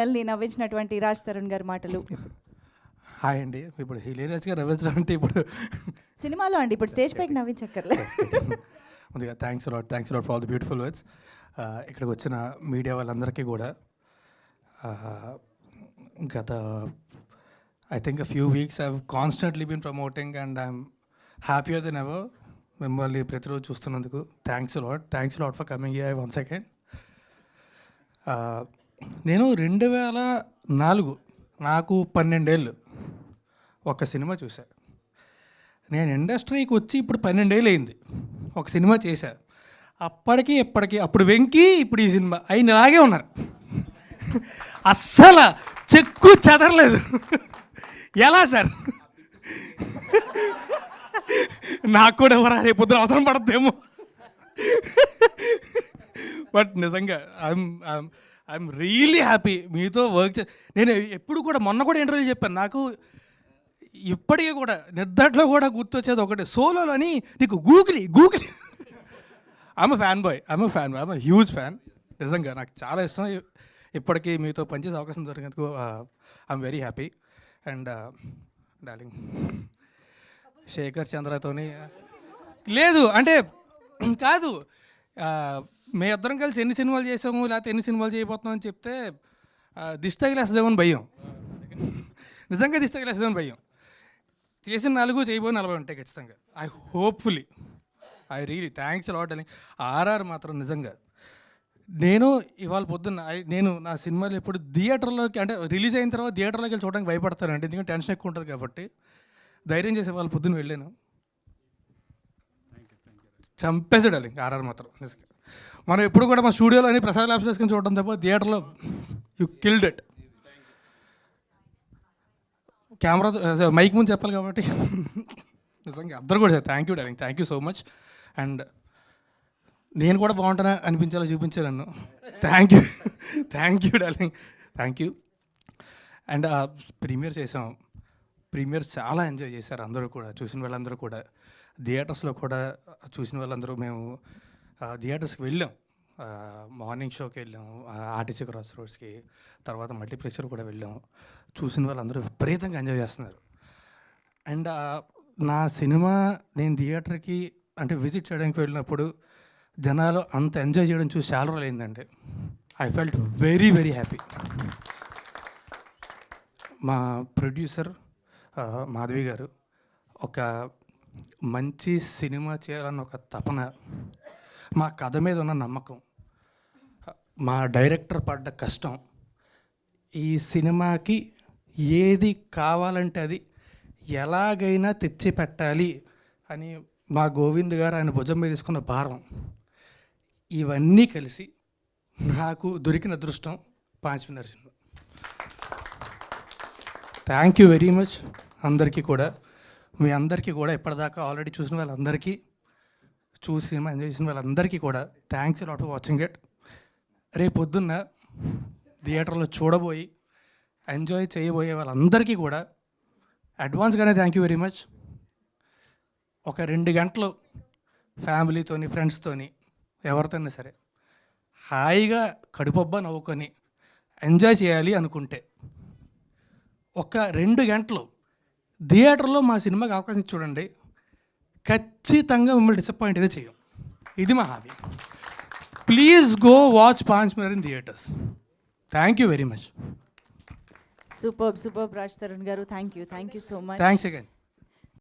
పిల్లల్ని నవ్వించినటువంటి రాజ్ తరుణ్ గారి మాటలు. హాయ్ అండి. ఇప్పుడు హిలేరియస్గా నవ్వించడం అంటే ఇప్పుడు సినిమాలో అండి, ఇప్పుడు స్టేజ్ పైకి నవ్వించక్కర్లే. ముందుగా thanks lot for all the beautiful words. ఇక్కడికి వచ్చిన మీడియా వాళ్ళందరికీ కూడా గత I think few weeks I constantly been promoting and I'm happier than ever. మిమ్మల్ని ప్రతిరోజు చూస్తున్నందుకు thanks lot for coming here once again. నేను 2004 నాకు 12 ఏళ్ళు ఒక సినిమా చూసా. నేను ఇండస్ట్రీకి వచ్చి ఇప్పుడు 12 ఏళ్ళు అయింది. ఒక సినిమా చేశా. అప్పటికి ఇప్పటికి అప్పుడు వెంకీ ఇప్పుడు ఈ సినిమా ఆయన ఇలాగే ఉన్నారు. అస్సలు చెక్కు చెదరలేదు. ఎలా సార్? నాకు కూడా ఎవరా రేపొద్దున అవసరం పడద్దేమో. బట్ నిజంగా ఐఎమ్ రియలీ హ్యాపీ మీతో వర్క్ నేను ఎప్పుడు కూడా మొన్న కూడా ఇంటర్వ్యూ చెప్పాను. నాకు ఇప్పటికీ కూడా నిద్దట్లో కూడా గుర్తొచ్చేది ఒకటి, సోలోలో అని నీకు గూగులీ ఐఎమ్ హ్యూజ్ ఫ్యాన్. నిజంగా నాకు చాలా ఇష్టం. ఇప్పటికీ మీతో పనిచేసే అవకాశం దొరికినందుకు I'm very happy. And darling Shekhar చంద్రతోని లేదు అంటే కాదు, మేము ఇద్దరం కలిసి ఎన్ని సినిమాలు చేసాము లేకపోతే ఎన్ని సినిమాలు చేయబోతున్నాం అని చెప్తే దిష్టి తగిలేస్తుందేమని భయం. నిజంగా దిష్టి తగిలేస్తుందేమని భయం. చేసిన 4 చేయబోయి 40 ఉంటాయి ఖచ్చితంగా. ఐ రియలీ థ్యాంక్స్ లాట్ అని. ఆర్ఆర్ మాత్రం నిజంగా నేను ఇవాళ పొద్దున్న నేను నా సినిమాలు ఎప్పుడు థియేటర్లోకి అంటే రిలీజ్ అయిన తర్వాత థియేటర్లోకి వెళ్ళి చూడడానికి భయపడతానండి, ఎందుకంటే టెన్షన్ ఎక్కువ ఉంటుంది కాబట్టి. ధైర్యం చేసే వాళ్ళు పొద్దున్న వెళ్ళాను, చంపేసాడు అది ఆర్ఆర్ మాత్రం నిజంగా. మనం ఎప్పుడు కూడా మా స్టూడియోలోని ప్రసాద్ ల్యాబ్స్ వేసుకొని చూడడం తప్ప థియేటర్లో you killed it. Camera mic ముందు చెప్పాలి కాబట్టి నిజంగా అందరూ కూడా thank you darling, thank you so much. And నేను కూడా బాగుంటానా అనిపించేలా చూపించాను నన్ను. Thank you darling, thank you. And premiere చేసాం. ప్రీమియర్ చాలా ఎంజాయ్ చేశారు అందరూ కూడా, చూసిన వాళ్ళందరూ కూడా. థియేటర్స్లో కూడా చూసిన వాళ్ళందరూ మేము థియేటర్స్కి వెళ్ళాం. మార్నింగ్ షోకి వెళ్ళాం, ఆర్టీసీ క్రాస్ రోడ్స్కి, తర్వాత మల్టీప్లెక్స్లో కూడా వెళ్ళాం. చూసిన వాళ్ళందరూ విపరీతంగా ఎంజాయ్ చేస్తున్నారు. అండ్ నా సినిమా నేను థియేటర్కి అంటే విజిట్ చేయడానికి వెళ్ళినప్పుడు జనాలు అంత ఎంజాయ్ చేయడం చూసి చాలా రోజులు అయిందండి. I felt very very happy. మా ప్రొడ్యూసర్ మాధవి గారు ఒక మంచి సినిమా చేయాలన్న ఒక తపన, మా కథ మీద ఉన్న నమ్మకం, మా డైరెక్టర్ పడ్డ కష్టం, ఈ సినిమాకి ఏది కావాలంటే అది ఎలాగైనా తెచ్చి పెట్టాలి అని మా గోవింద్ గారు ఆయన భుజం మీద తీసుకున్న భారం, ఇవన్నీ కలిసి నాకు దొరికిన అదృష్టం 5 minute cinema. Thank you very much అందరికీ కూడా. మీ అందరికీ కూడా ఇప్పటిదాకా ఆల్రెడీ చూసిన వాళ్ళందరికీ, చూసి సినిమా ఎంజాయ్ చేసిన వాళ్ళందరికీ కూడా thanks lot for watching it. రేపు పొద్దున్న థియేటర్లో చూడబోయి ఎంజాయ్ చేయబోయే వాళ్ళందరికీ కూడా అడ్వాన్స్గానే థ్యాంక్ యూ వెరీ మచ్. ఒక 2 గంటలు ఫ్యామిలీతోని ఫ్రెండ్స్తోని ఎవరితోనే సరే హాయిగా కడుపబ్బా నవ్వుకొని ఎంజాయ్ చేయాలి అనుకుంటే ఒక 2 గంటలు థియేటర్లో మా సినిమాకి అవకాశం చూడండి. ఖచ్చితంగా మిమ్మల్ని డిసప్పాయింట్ అయితే చేయం. ఇది మా hobby. Please go watch 5 minute in theatres. Thank you very much. Super Raj Tarun garu, thank you so much. Thanks again.